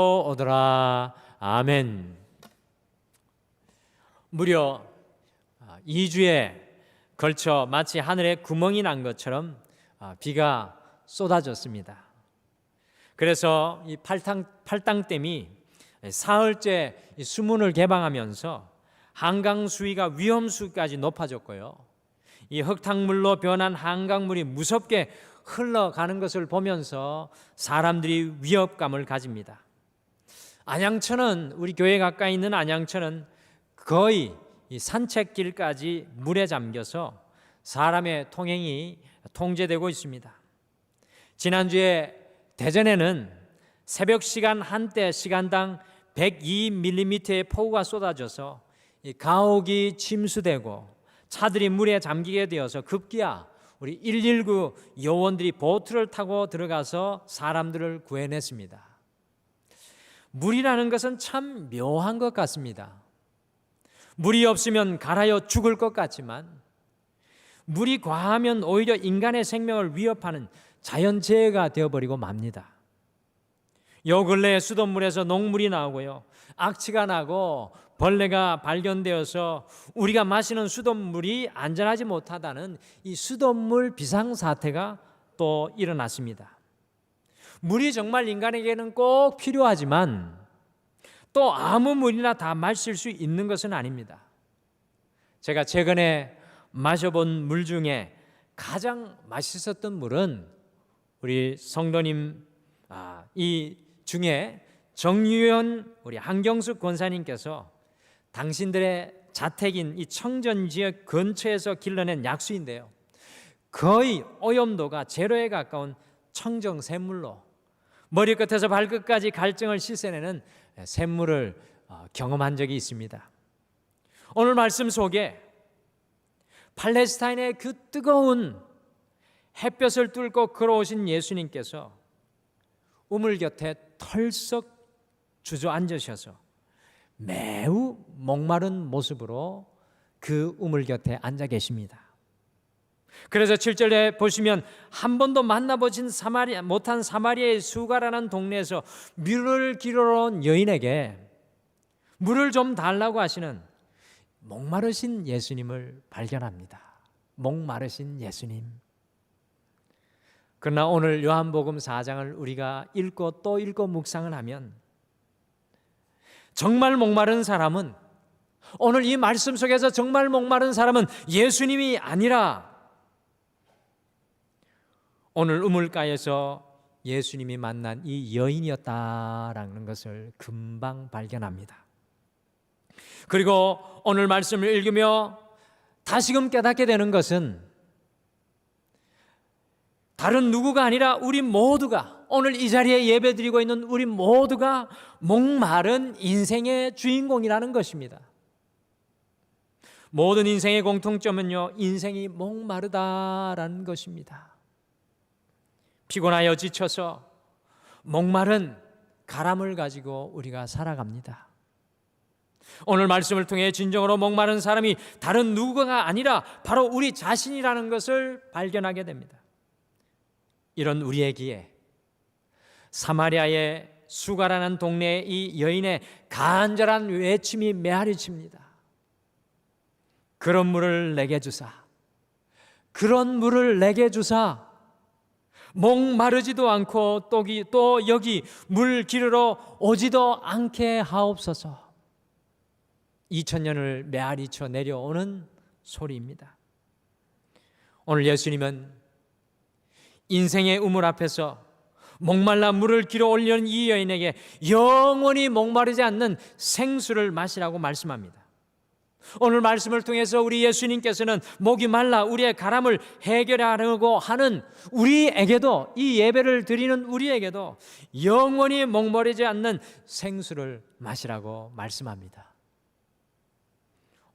오더라. 아멘. 무려 2주에 걸쳐 마치 하늘에 구멍이 난 것처럼 비가 쏟아졌습니다. 그래서 이 팔당댐이 사흘째 수문을 개방하면서 한강 수위가 위험 수위까지 높아졌고요. 이 흙탕물로 변한 한강물이 무섭게 흘러가는 것을 보면서 사람들이 위협감을 가집니다. 안양천은, 우리 교회 가까이 있는 안양천은 거의 이 산책길까지 물에 잠겨서 사람의 통행이 통제되고 있습니다. 지난주에 대전에는 새벽 시간 한때 시간당 102mm의 폭우가 쏟아져서 가옥이 침수되고 차들이 물에 잠기게 되어서 급기야 우리 119 요원들이 보트를 타고 들어가서 사람들을 구해냈습니다. 물이라는 것은 참 묘한 것 같습니다. 물이 없으면 갈아여 죽을 것 같지만 물이 과하면 오히려 인간의 생명을 위협하는 자연재해가 되어버리고 맙니다. 요 근래에 수돗물에서 녹물이 나오고요, 악취가 나고 벌레가 발견되어서 우리가 마시는 수돗물이 안전하지 못하다는 이 수돗물 비상사태가 또 일어났습니다. 물이 정말 인간에게는 꼭 필요하지만 또 아무 물이나 다 마실 수 있는 것은 아닙니다. 제가 최근에 마셔본 물 중에 가장 맛있었던 물은 우리 성도님 이 중에 정유현 우리 한경숙 권사님께서 당신들의 자택인 이 청전지역 근처에서 길러낸 약수인데요, 거의 오염도가 제로에 가까운 청정 샘물로 머리끝에서 발끝까지 갈증을 씻어내는 샘물을 경험한 적이 있습니다. 오늘 말씀 속에 팔레스타인의 그 뜨거운 햇볕을 뚫고 걸어오신 예수님께서 우물 곁에 털썩 주저앉으셔서 매우 목마른 모습으로 그 우물 곁에 앉아 계십니다. 그래서 7절에 보시면 한 번도 만나보진 못한 사마리아의 수가라는 동네에서 물을 길러 온 여인에게 물을 좀 달라고 하시는 목마르신 예수님을 발견합니다. 목마르신 예수님. 그러나 오늘 요한복음 4장을 우리가 읽고 또 읽고 묵상을 하면 정말 목마른 사람은, 오늘 이 말씀 속에서 정말 목마른 사람은 예수님이 아니라 오늘 우물가에서 예수님이 만난 이 여인이었다라는 것을 금방 발견합니다. 그리고 오늘 말씀을 읽으며 다시금 깨닫게 되는 것은 다른 누구가 아니라 우리 모두가, 오늘 이 자리에 예배드리고 있는 우리 모두가 목마른 인생의 주인공이라는 것입니다. 모든 인생의 공통점은요, 인생이 목마르다라는 것입니다. 피곤하여 지쳐서 목마른 가람을 가지고 우리가 살아갑니다. 오늘 말씀을 통해 진정으로 목마른 사람이 다른 누구가 아니라 바로 우리 자신이라는 것을 발견하게 됩니다. 이런 우리에게 사마리아의 수가라는 동네의 이 여인의 간절한 외침이 메아리칩니다. 그런 물을 내게 주사, 그런 물을 내게 주사, 목마르지도 않고 또 여기 물 기르러 오지도 않게 하옵소서. 2000년을 메아리쳐 내려오는 소리입니다. 오늘 예수님은 인생의 우물 앞에서 목말라 물을 길어 올리는 이 여인에게 영원히 목마르지 않는 생수를 마시라고 말씀합니다. 오늘 말씀을 통해서 우리 예수님께서는 목이 말라 우리의 가람을 해결하려고 하는 우리에게도, 이 예배를 드리는 우리에게도 영원히 목마르지 않는 생수를 마시라고 말씀합니다.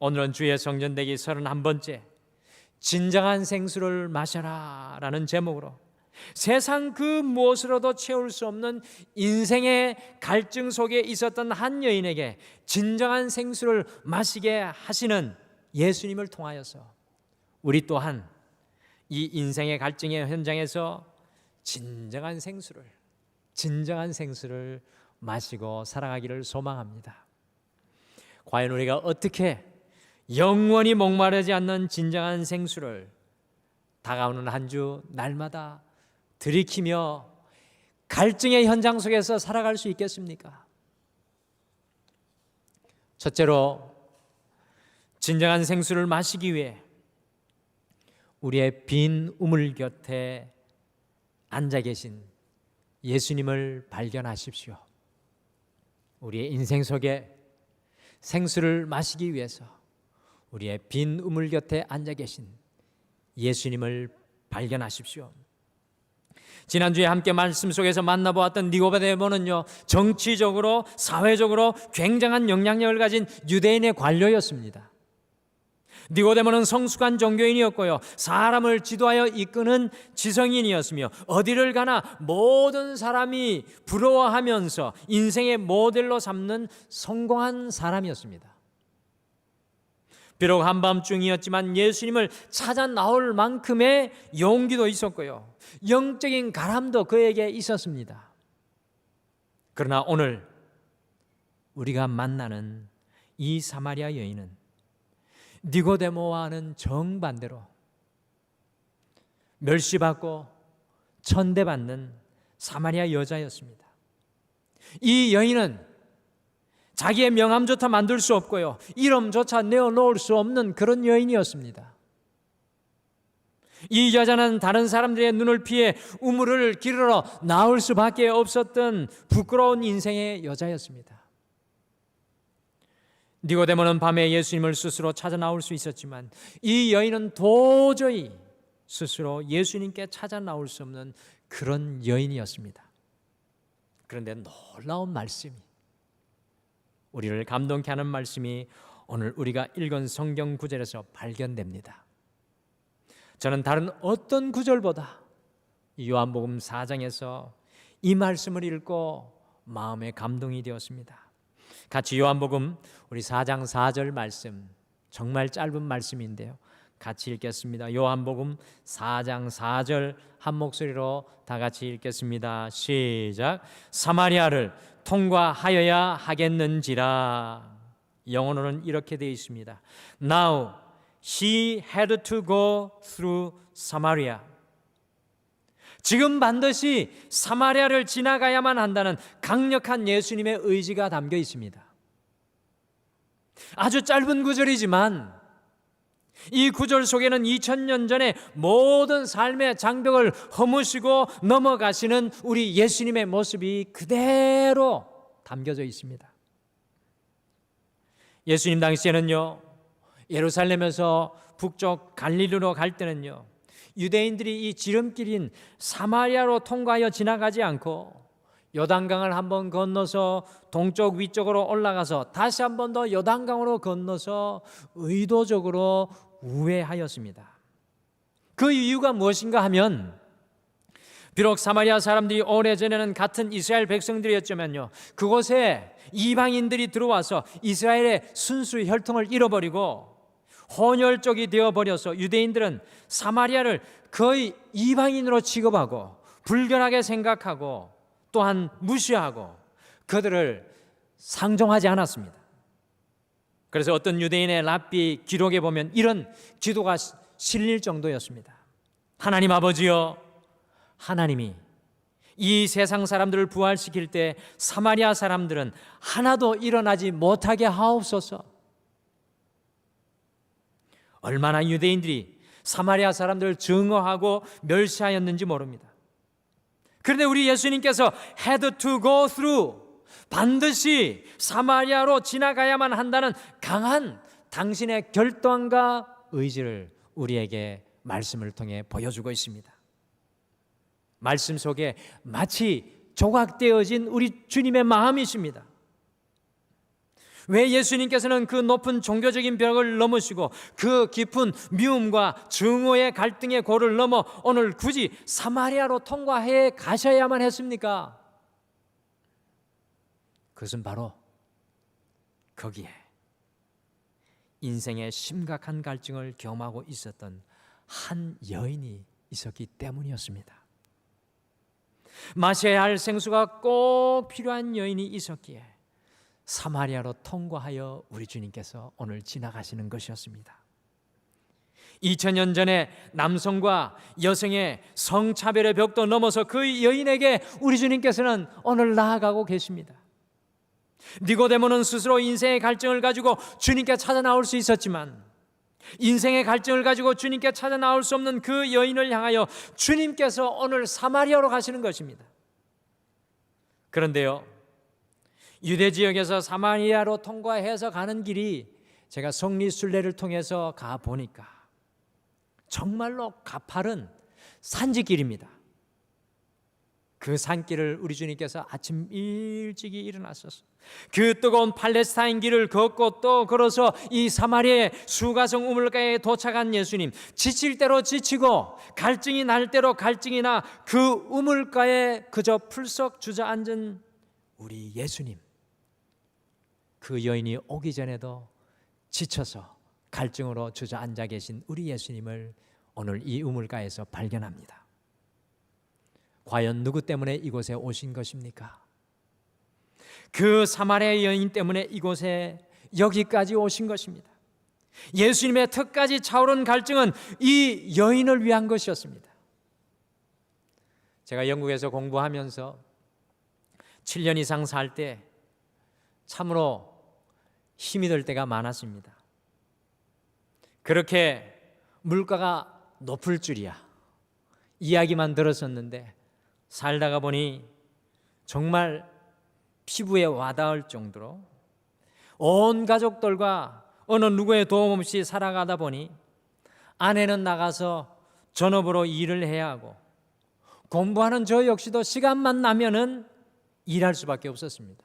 오늘은 주의 성전되기 31번째 진정한 생수를 마셔라 라는 제목으로 세상 그 무엇으로도 채울 수 없는 인생의 갈증 속에 있었던 한 여인에게 진정한 생수를 마시게 하시는 예수님을 통하여서 우리 또한 이 인생의 갈증의 현장에서 진정한 생수를 마시고 살아가기를 소망합니다. 과연 우리가 어떻게 영원히 목마르지 않는 진정한 생수를 다가오는 한 주 날마다 들이키며 갈증의 현장 속에서 살아갈 수 있겠습니까? 첫째로, 진정한 생수를 마시기 위해 우리의 빈 우물 곁에 앉아 계신 예수님을 발견하십시오. 우리의 인생 속에 생수를 마시기 위해서 우리의 빈 우물 곁에 앉아 계신 예수님을 발견하십시오. 지난주에 함께 말씀 속에서 만나보았던 니고데모는요, 정치적으로 사회적으로 굉장한 영향력을 가진 유대인의 관료였습니다. 니고데모는 성숙한 종교인이었고요, 사람을 지도하여 이끄는 지성인이었으며 어디를 가나 모든 사람이 부러워하면서 인생의 모델로 삼는 성공한 사람이었습니다. 비록 한밤중이었지만 예수님을 찾아 나올 만큼의 용기도 있었고요, 영적인 가람도 그에게 있었습니다. 그러나 오늘 우리가 만나는 이 사마리아 여인은 니고데모와는 정반대로 멸시받고 천대받는 사마리아 여자였습니다. 이 여인은 자기의 명함조차 만들 수 없고요, 이름조차 내어놓을 수 없는 그런 여인이었습니다. 이 여자는 다른 사람들의 눈을 피해 우물을 기르러 나올 수밖에 없었던 부끄러운 인생의 여자였습니다. 니고데모는 밤에 예수님을 스스로 찾아 나올 수 있었지만 이 여인은 도저히 스스로 예수님께 찾아 나올 수 없는 그런 여인이었습니다. 그런데 놀라운 말씀이, 우리를 감동케 하는 말씀이 오늘 우리가 읽은 성경 구절에서 발견됩니다. 저는 다른 어떤 구절보다 요한복음 4장에서 이 말씀을 읽고 마음에 감동이 되었습니다. 같이 요한복음 우리 4장 4절 말씀, 정말 짧은 말씀인데요, 같이 읽겠습니다. 요한복음 4장 4절 한 목소리로 다 같이 읽겠습니다. 시작. 사마리아를 통과하여야 하겠는지라. 영어로는 이렇게 되어 있습니다. Now she had to go through Samaria. 지금 반드시 사마리아를 지나가야만 한다는 강력한 예수님의 의지가 담겨 있습니다. 아주 짧은 구절이지만 이 구절 속에는 2000년 전에 모든 삶의 장벽을 허무시고 넘어가시는 우리 예수님의 모습이 그대로 담겨져 있습니다. 예수님 당시에는요, 예루살렘에서 북쪽 갈릴리로 갈 때는요, 유대인들이 이 지름길인 사마리아로 통과하여 지나가지 않고 요단강을 한번 건너서 동쪽 위쪽으로 올라가서 다시 한 번 더 요단강으로 건너서 의도적으로 우회하였습니다. 그 이유가 무엇인가 하면, 비록 사마리아 사람들이 오래전에는 같은 이스라엘 백성들이었지만요, 그곳에 이방인들이 들어와서 이스라엘의 순수 혈통을 잃어버리고 혼혈족이 되어버려서 유대인들은 사마리아를 거의 이방인으로 취급하고 불결하게 생각하고 또한 무시하고 그들을 상종하지 않았습니다. 그래서 어떤 유대인의 랍비 기록에 보면 이런 기도가 실릴 정도였습니다. 하나님 아버지여, 하나님이 이 세상 사람들을 부활시킬 때 사마리아 사람들은 하나도 일어나지 못하게 하옵소서. 얼마나 유대인들이 사마리아 사람들을 증오하고 멸시하였는지 모릅니다. 그런데 우리 예수님께서 had to go through, 반드시 사마리아로 지나가야만 한다는 강한 당신의 결단과 의지를 우리에게 말씀을 통해 보여주고 있습니다. 말씀 속에 마치 조각되어진 우리 주님의 마음이십니다. 왜 예수님께서는 그 높은 종교적인 벽을 넘으시고 그 깊은 미움과 증오의 갈등의 고를 넘어 오늘 굳이 사마리아로 통과해 가셔야만 했습니까? 그것은 바로 거기에 인생의 심각한 갈증을 경험하고 있었던 한 여인이 있었기 때문이었습니다. 마셔야 할 생수가 꼭 필요한 여인이 있었기에 사마리아로 통과하여 우리 주님께서 오늘 지나가시는 것이었습니다. 2000년 전에 남성과 여성의 성차별의 벽도 넘어서 그 여인에게 우리 주님께서는 오늘 나아가고 계십니다. 니고데모는 스스로 인생의 갈증을 가지고 주님께 찾아 나올 수 있었지만 인생의 갈증을 가지고 주님께 찾아 나올 수 없는 그 여인을 향하여 주님께서 오늘 사마리아로 가시는 것입니다. 그런데요, 유대 지역에서 사마리아로 통과해서 가는 길이 제가 성리순례를 통해서 가보니까 정말로 가파른 산지길입니다. 그 산길을 우리 주님께서 아침 일찍이 일어나셔서 그 뜨거운 팔레스타인 길을 걷고 또 걸어서 이 사마리아의 수가성 우물가에 도착한 예수님, 지칠 대로 지치고 갈증이 날 대로 갈증이 나 그 우물가에 그저 풀썩 주저앉은 우리 예수님, 그 여인이 오기 전에도 지쳐서 갈증으로 주저앉아 계신 우리 예수님을 오늘 이 우물가에서 발견합니다. 과연 누구 때문에 이곳에 오신 것입니까? 그 사마리아 여인 때문에 이곳에 여기까지 오신 것입니다. 예수님의 턱까지 차오른 갈증은 이 여인을 위한 것이었습니다. 제가 영국에서 공부하면서 7년 이상 살 때 참으로 힘이 들 때가 많았습니다. 그렇게 물가가 높을 줄이야 이야기만 들었었는데 살다가 보니 정말 피부에 와닿을 정도로 온 가족들과 어느 누구의 도움 없이 살아가다 보니 아내는 나가서 전업으로 일을 해야 하고 공부하는 저 역시도 시간만 나면은 일할 수밖에 없었습니다.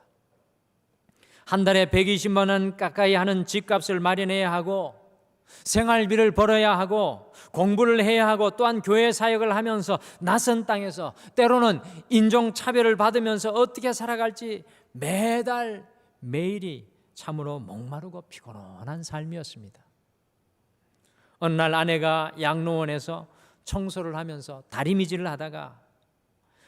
한 달에 120만 원 가까이 하는 집값을 마련해야 하고 생활비를 벌어야 하고 공부를 해야 하고 또한 교회 사역을 하면서 낯선 땅에서 때로는 인종차별을 받으면서 어떻게 살아갈지 매달 매일이 참으로 목마르고 피곤한 삶이었습니다. 어느 날 아내가 양로원에서 청소를 하면서 다리미질을 하다가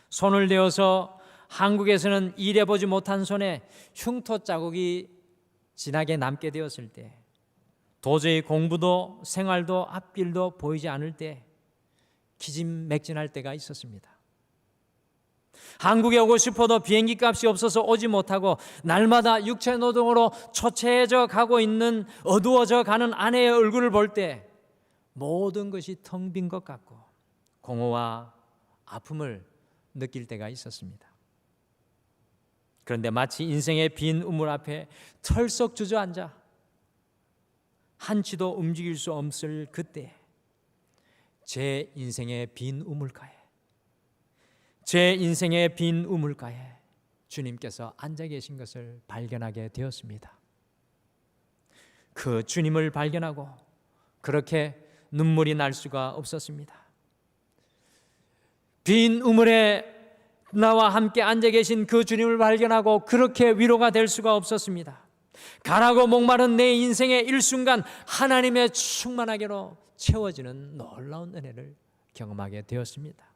손을 대어서 한국에서는 일해보지 못한 손에 흉터 자국이 진하게 남게 되었을 때 도저히 공부도 생활도 앞길도 보이지 않을 때 기진맥진할 때가 있었습니다. 한국에 오고 싶어도 비행기 값이 없어서 오지 못하고 날마다 육체 노동으로 초췌해져 가고 있는 어두워져 가는 아내의 얼굴을 볼 때 모든 것이 텅 빈 것 같고 공허와 아픔을 느낄 때가 있었습니다. 그런데 마치 인생의 빈 우물 앞에 털썩 주저앉아 한치도 움직일 수 없을 그때 제 인생의 빈 우물가에 주님께서 앉아 계신 것을 발견하게 되었습니다. 그 주님을 발견하고 그렇게 눈물이 날 수가 없었습니다. 빈 우물에 나와 함께 앉아 계신 그 주님을 발견하고 그렇게 위로가 될 수가 없었습니다. 가라고 목마른 내 인생의 일순간 하나님의 충만하게로 채워지는 놀라운 은혜를 경험하게 되었습니다.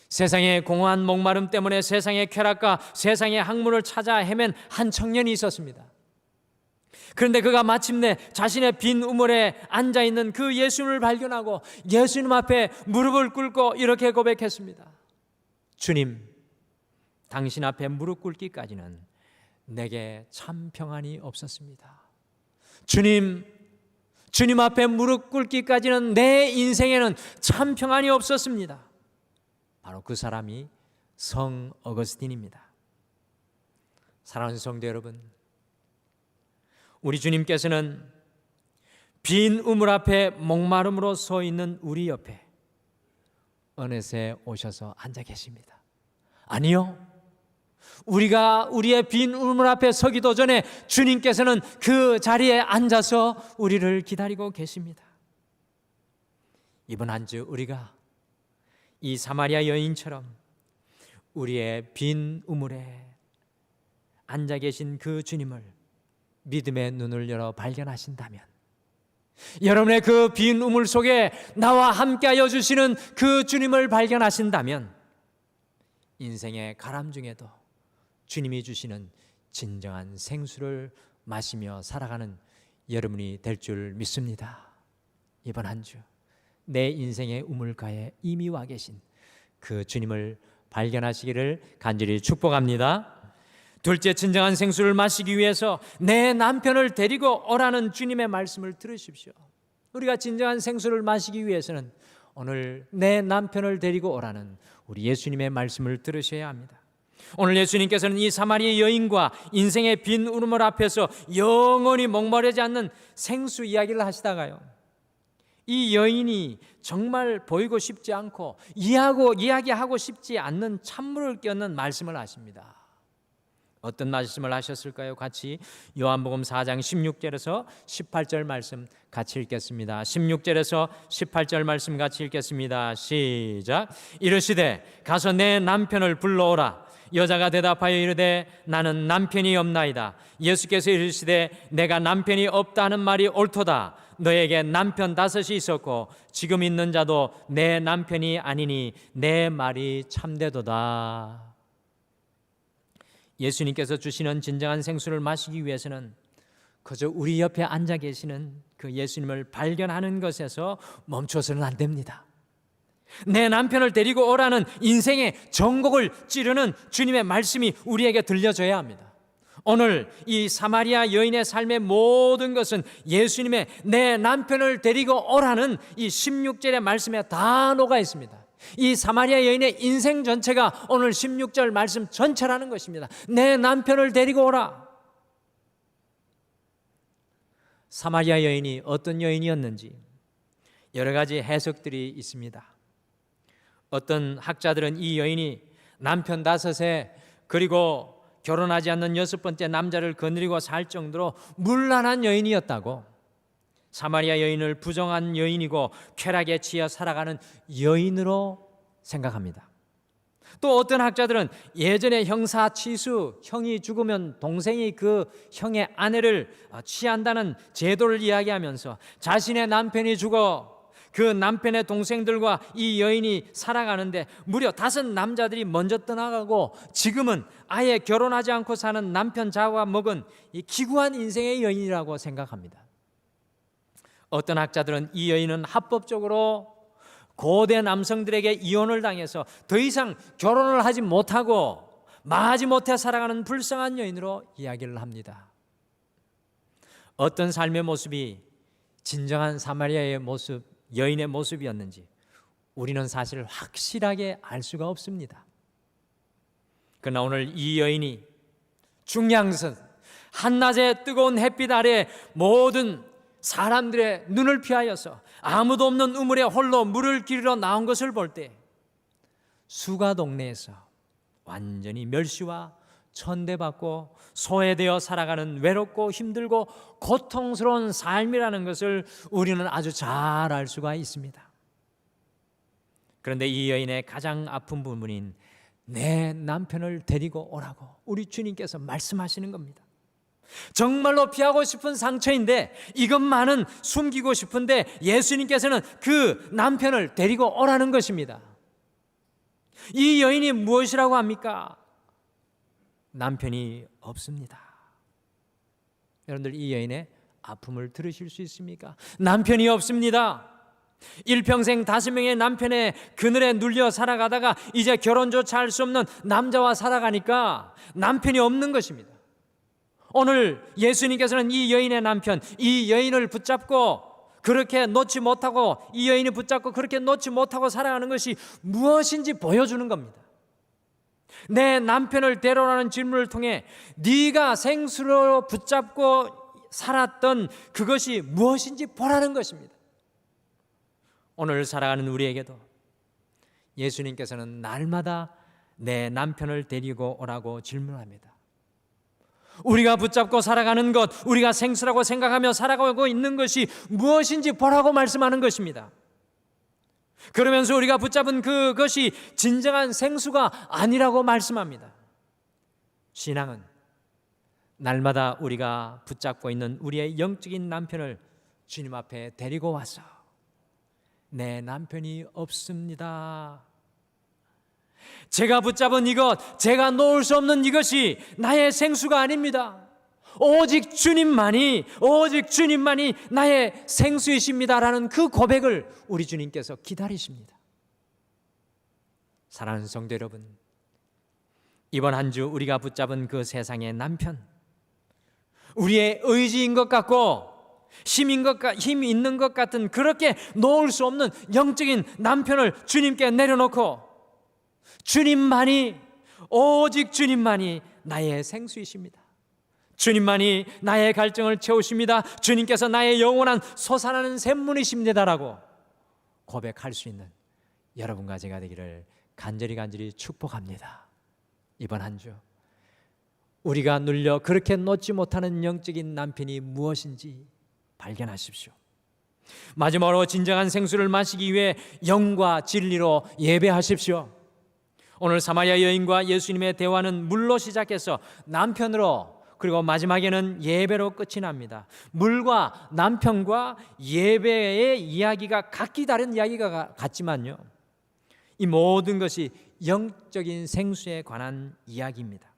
세상의 공허한 목마름 때문에 세상의 쾌락과 세상의 학문을 찾아 헤맨 한 청년이 있었습니다. 그런데 그가 마침내 자신의 빈 우물에 앉아있는 그 예수님을 발견하고 예수님 앞에 무릎을 꿇고 이렇게 고백했습니다. 주님, 당신 앞에 무릎 꿇기까지는 내게 참 평안이 없었습니다. 주님 앞에 무릎 꿇기까지는 내 인생에는 참 평안이 없었습니다. 바로 그 사람이 성 어거스틴입니다. 사랑하는 성도 여러분, 우리 주님께서는 빈 우물 앞에 목마름으로 서 있는 우리 옆에 어느새 오셔서 앉아 계십니다. 아니요, 우리가 우리의 빈 우물 앞에 서기도 전에 주님께서는 그 자리에 앉아서 우리를 기다리고 계십니다. 이번 한 주 우리가 이 사마리아 여인처럼 우리의 빈 우물에 앉아 계신 그 주님을 믿음의 눈을 열어 발견하신다면 여러분의 그 빈 우물 속에 나와 함께하여 주시는 그 주님을 발견하신다면 인생의 가람 중에도 주님이 주시는 진정한 생수를 마시며 살아가는 여러분이 될 줄 믿습니다. 이번 한 주 내 인생의 우물가에 이미 와 계신 그 주님을 발견하시기를 간절히 축복합니다. 둘째, 진정한 생수를 마시기 위해서 내 남편을 데리고 오라는 주님의 말씀을 들으십시오. 우리가 진정한 생수를 마시기 위해서는 오늘 내 남편을 데리고 오라는 우리 예수님의 말씀을 들으셔야 합니다. 오늘 예수님께서는 이 사마리아 여인과 인생의 빈 우물 앞에서 영원히 목마르지 않는 생수 이야기를 하시다가요, 이 여인이 정말 보이고 싶지 않고 이야기하고 싶지 않는 찬물을 껴는 말씀을 하십니다. 어떤 말씀을 하셨을까요? 같이 요한복음 4장 16절에서 18절 말씀 같이 읽겠습니다. 16절에서 18절 말씀 같이 읽겠습니다. 시작. 이르시되 가서 내 남편을 불러오라. 여자가 대답하여 이르되 나는 남편이 없나이다. 예수께서 이르시되 내가 남편이 없다는 말이 옳도다. 너에게 남편 5이 있었고 지금 있는 자도 내 남편이 아니니 내 말이 참되도다. 예수님께서 주시는 진정한 생수를 마시기 위해서는 그저 우리 옆에 앉아 계시는 그 예수님을 발견하는 것에서 멈춰서는 안 됩니다. 내 남편을 데리고 오라는 인생의 전곡을 찌르는 주님의 말씀이 우리에게 들려져야 합니다. 오늘 이 사마리아 여인의 삶의 모든 것은 예수님의 내 남편을 데리고 오라는 이 16절의 말씀에 다 녹아 있습니다. 이 사마리아 여인의 인생 전체가 오늘 16절 말씀 전체라는 것입니다. 내 남편을 데리고 오라. 사마리아 여인이 어떤 여인이었는지 여러 가지 해석들이 있습니다. 어떤 학자들은 이 여인이 남편 5에 그리고 결혼하지 않는 6번째 남자를 거느리고 살 정도로 문란한 여인이었다고, 사마리아 여인을 부정한 여인이고 쾌락에 취해 살아가는 여인으로 생각합니다. 또 어떤 학자들은 예전에 형사치수, 형이 죽으면 동생이 그 형의 아내를 취한다는 제도를 이야기하면서 자신의 남편이 죽어 그 남편의 동생들과 이 여인이 살아가는데 무려 5 남자들이 먼저 떠나가고 지금은 아예 결혼하지 않고 사는 남편 자와 먹은 이 기구한 인생의 여인이라고 생각합니다. 어떤 학자들은 이 여인은 합법적으로 고대 남성들에게 이혼을 당해서 더 이상 결혼을 하지 못하고 마지 못해 살아가는 불쌍한 여인으로 이야기를 합니다. 어떤 삶의 모습이 진정한 사마리아의 모습, 여인의 모습이었는지 우리는 사실 확실하게 알 수가 없습니다. 그러나 오늘 이 여인이 중요한 것은 한낮의 뜨거운 햇빛 아래 모든 사람들의 눈을 피하여서 아무도 없는 우물에 홀로 물을 기르러 나온 것을 볼 때 수가 동네에서 완전히 멸시와 천대받고 소외되어 살아가는 외롭고 힘들고 고통스러운 삶이라는 것을 우리는 아주 잘 알 수가 있습니다. 그런데 이 여인의 가장 아픈 부분인 내 남편을 데리고 오라고 우리 주님께서 말씀하시는 겁니다. 정말로 피하고 싶은 상처인데 이것만은 숨기고 싶은데 예수님께서는 그 남편을 데리고 오라는 것입니다. 이 여인이 무엇이라고 합니까? 남편이 없습니다. 여러분들 이 여인의 아픔을 들으실 수 있습니까? 남편이 없습니다. 일평생 5명의 남편의 그늘에 눌려 살아가다가 이제 결혼조차 할 수 없는 남자와 살아가니까 남편이 없는 것입니다. 오늘 예수님께서는 이 여인의 남편, 이 여인을 붙잡고 그렇게 놓지 못하고, 이 여인이 붙잡고 그렇게 놓지 못하고 살아가는 것이 무엇인지 보여주는 겁니다. 내 남편을 데려오라는 질문을 통해 네가 생수로 붙잡고 살았던 그것이 무엇인지 보라는 것입니다. 오늘 살아가는 우리에게도 예수님께서는 날마다 내 남편을 데리고 오라고 질문합니다. 우리가 붙잡고 살아가는 것, 우리가 생수라고 생각하며 살아가고 있는 것이 무엇인지 보라고 말씀하는 것입니다. 그러면서 우리가 붙잡은 그것이 진정한 생수가 아니라고 말씀합니다. 신앙은 날마다 우리가 붙잡고 있는 우리의 영적인 남편을 주님 앞에 데리고 와서 내 남편이 없습니다. 제가 붙잡은 이것, 제가 놓을 수 없는 이것이 나의 생수가 아닙니다. 오직 주님만이 나의 생수이십니다라는 그 고백을 우리 주님께서 기다리십니다. 사랑하는 성도 여러분, 이번 한 주 우리가 붙잡은 그 세상의 남편, 우리의 의지인 것 같고 힘 있는 것 같은 그렇게 놓을 수 없는 영적인 남편을 주님께 내려놓고 오직 주님만이 나의 생수이십니다. 주님만이 나의 갈증을 채우십니다. 주님께서 나의 영원한 솟아나는 샘문이십니다라고 고백할 수 있는 여러분과 제가 되기를 간절히 축복합니다. 이번 한 주 우리가 눌려 그렇게 놓지 못하는 영적인 남편이 무엇인지 발견하십시오. 마지막으로 진정한 생수를 마시기 위해 영과 진리로 예배하십시오. 오늘 사마리아 여인과 예수님의 대화는 물로 시작해서 남편으로, 그리고 마지막에는 예배로 끝이 납니다. 물과 남편과 예배의 이야기가 각기 다른 이야기가 같지만요, 이 모든 것이 영적인 생수에 관한 이야기입니다.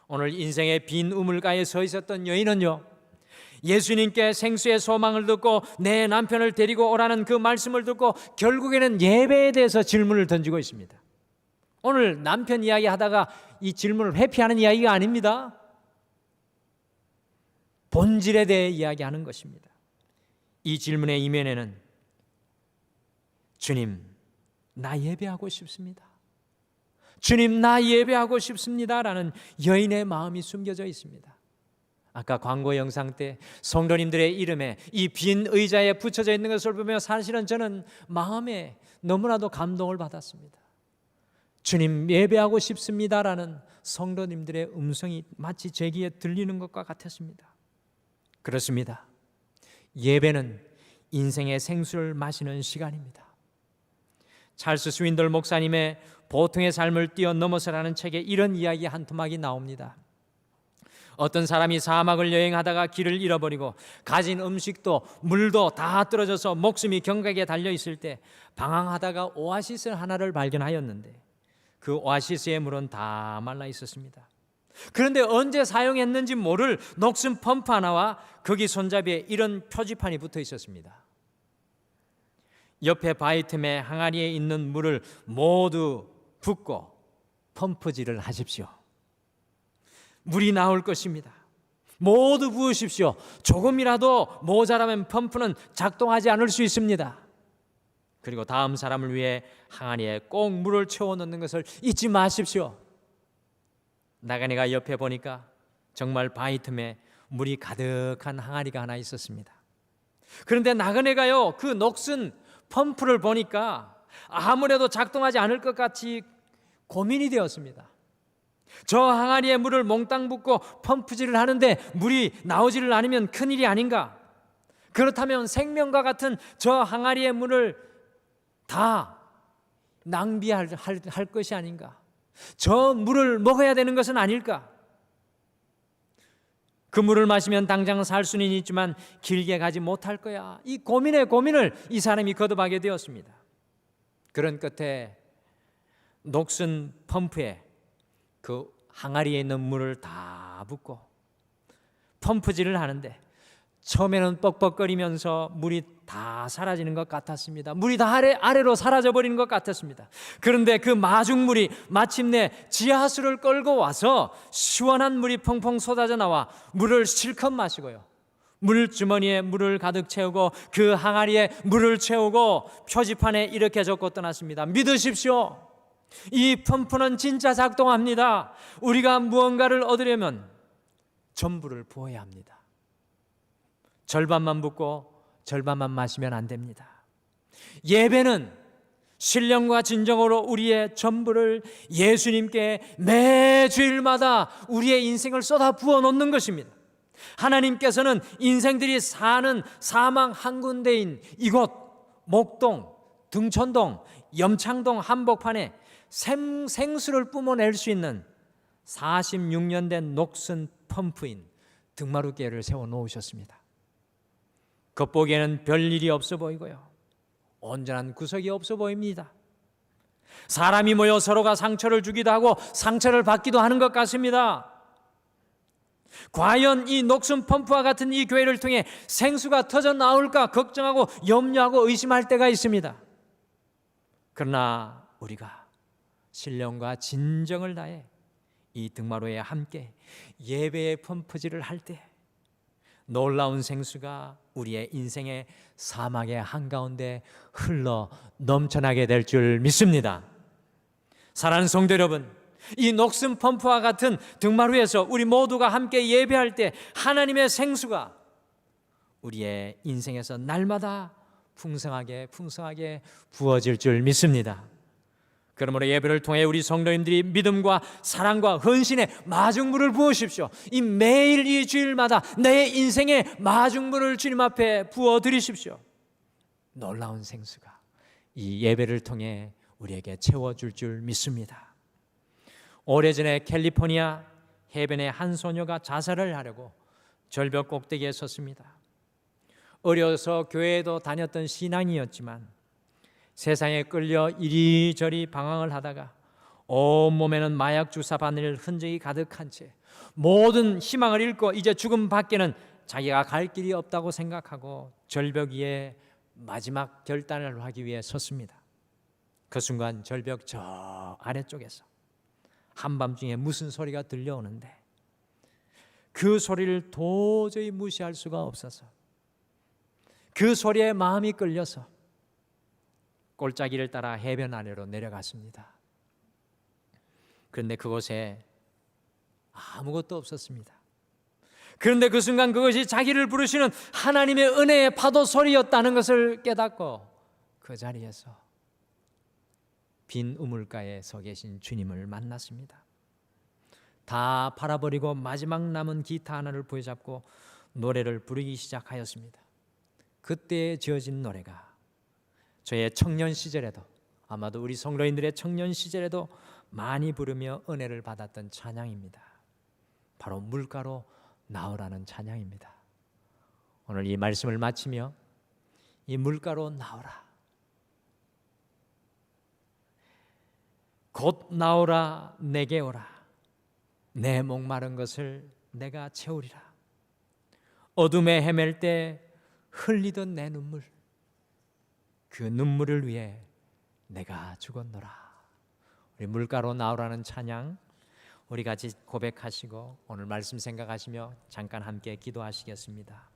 오늘 인생의 빈 우물가에 서 있었던 여인은요, 예수님께 생수의 소망을 듣고 내 남편을 데리고 오라는 그 말씀을 듣고 결국에는 예배에 대해서 질문을 던지고 있습니다. 오늘 남편 이야기 하다가 이 질문을 회피하는 이야기가 아닙니다. 본질에 대해 이야기하는 것입니다. 이 질문의 이면에는 주님, 나 예배하고 싶습니다. 주님, 나 예배하고 싶습니다라는 여인의 마음이 숨겨져 있습니다. 아까 광고 영상 때 성도님들의 이름에 이 빈 의자에 붙여져 있는 것을 보며 사실은 저는 마음에 너무나도 감동을 받았습니다. 주님, 예배하고 싶습니다라는 성도님들의 음성이 마치 제 귀에 들리는 것과 같았습니다. 그렇습니다. 예배는 인생의 생수를 마시는 시간입니다. 찰스 스윈들 목사님의 보통의 삶을 뛰어넘어서라는 책에 이런 이야기 한 토막이 나옵니다. 어떤 사람이 사막을 여행하다가 길을 잃어버리고 가진 음식도 물도 다 떨어져서 목숨이 경각에 달려있을 때 방황하다가 오아시스 하나를 발견하였는데 그 오아시스의 물은 다 말라 있었습니다. 그런데 언제 사용했는지 모를 녹슨 펌프 하나와 거기 손잡이에 이런 표지판이 붙어 있었습니다. 옆에 바위 틈에 항아리에 있는 물을 모두 붓고 펌프질을 하십시오. 물이 나올 것입니다. 모두 부으십시오. 조금이라도 모자라면 펌프는 작동하지 않을 수 있습니다. 그리고 다음 사람을 위해 항아리에 꼭 물을 채워 넣는 것을 잊지 마십시오. 나그네가 옆에 보니까 정말 바위 틈에 물이 가득한 항아리가 하나 있었습니다. 그런데 나그네가요, 그 녹슨 펌프를 보니까 아무래도 작동하지 않을 것 같이 고민이 되었습니다. 저 항아리에 물을 몽땅 붓고 펌프질을 하는데 물이 나오지를 않으면 큰일이 아닌가? 그렇다면 생명과 같은 저 항아리의 물을 다 낭비할 것이 아닌가? 저 물을 먹어야 되는 것은 아닐까? 그 물을 마시면 당장 살 수는 있지만 길게 가지 못할 거야. 이 고민을 이 사람이 거듭하게 되었습니다. 그런 끝에 녹슨 펌프에 그 항아리에 있는 물을 다 붓고 펌프질을 하는데 처음에는 뻑뻑거리면서 물이 다 사라지는 것 같았습니다. 물이 다 아래로 사라져버리는 것 같았습니다. 그런데 그 마중물이 마침내 지하수를 끌고 와서 시원한 물이 펑펑 쏟아져 나와 물을 실컷 마시고요, 물주머니에 물을 가득 채우고 그 항아리에 물을 채우고 표지판에 이렇게 적고 떠났습니다. 믿으십시오. 이 펌프는 진짜 작동합니다. 우리가 무언가를 얻으려면 전부를 부어야 합니다. 절반만 붓고 절반만 마시면 안 됩니다. 예배는 신령과 진정으로 우리의 전부를 예수님께 매 주일마다 우리의 인생을 쏟아 부어 놓는 것입니다. 하나님께서는 인생들이 사는 사망 한 군데인 이곳 목동, 등촌동, 염창동 한복판에 생수를 뿜어낼 수 있는 46년 된 녹슨 펌프인 등마루교회를 세워 놓으셨습니다. 겉보기에는 별일이 없어 보이고요, 온전한 구석이 없어 보입니다. 사람이 모여 서로가 상처를 주기도 하고 상처를 받기도 하는 것 같습니다. 과연 이 녹슨 펌프와 같은 이 교회를 통해 생수가 터져 나올까 걱정하고 염려하고 의심할 때가 있습니다. 그러나 우리가 신령과 진정을 다해 이 등마루에 함께 예배의 펌프질을 할 때 놀라운 생수가 우리의 인생의 사막의 한가운데 흘러 넘쳐나게 될 줄 믿습니다. 사랑하는 성도 여러분, 이 녹슨 펌프와 같은 등마루에서 우리 모두가 함께 예배할 때 하나님의 생수가 우리의 인생에서 날마다 풍성하게 부어질 줄 믿습니다. 그러므로 예배를 통해 우리 성도님들이 믿음과 사랑과 헌신의 마중물을 부으십시오. 이 매일 이 주일마다 내 인생의 마중물을 주님 앞에 부어드리십시오. 놀라운 생수가 이 예배를 통해 우리에게 채워줄 줄 믿습니다. 오래전에 캘리포니아 해변의 한 소녀가 자살을 하려고 절벽 꼭대기에 섰습니다. 어려서 교회에도 다녔던 신앙이었지만 세상에 끌려 이리저리 방황을 하다가 온몸에는 마약 주사 바늘 흔적이 가득한 채 모든 희망을 잃고 이제 죽음 밖에는 자기가 갈 길이 없다고 생각하고 절벽 위에 마지막 결단을 하기 위해 섰습니다. 그 순간 절벽 저 아래쪽에서 한밤중에 무슨 소리가 들려오는데 그 소리를 도저히 무시할 수가 없어서 그 소리에 마음이 끌려서 골짜기를 따라 해변 아래로 내려갔습니다. 그런데 그곳에 아무것도 없었습니다. 그런데 그 순간 그것이 자기를 부르시는 하나님의 은혜의 파도 소리였다는 것을 깨닫고 그 자리에서 빈 우물가에 서 계신 주님을 만났습니다. 다 팔아버리고 마지막 남은 기타 하나를 부여잡고 노래를 부르기 시작하였습니다. 그때 지어진 노래가 저의 청년 시절에도 아마도 우리 성도인들의 청년 시절에도 많이 부르며 은혜를 받았던 찬양입니다. 바로 물가로 나오라는 찬양입니다. 오늘 이 말씀을 마치며 이 물가로 나오라, 곧 나오라, 내게 오라, 내 목마른 것을 내가 채우리라. 어둠에 헤맬 때 흘리던 내 눈물, 그 눈물을 위해 내가 죽었노라. 우리 물가로 나오라는 찬양 우리 같이 고백하시고 오늘 말씀 생각하시며 잠깐 함께 기도하시겠습니다.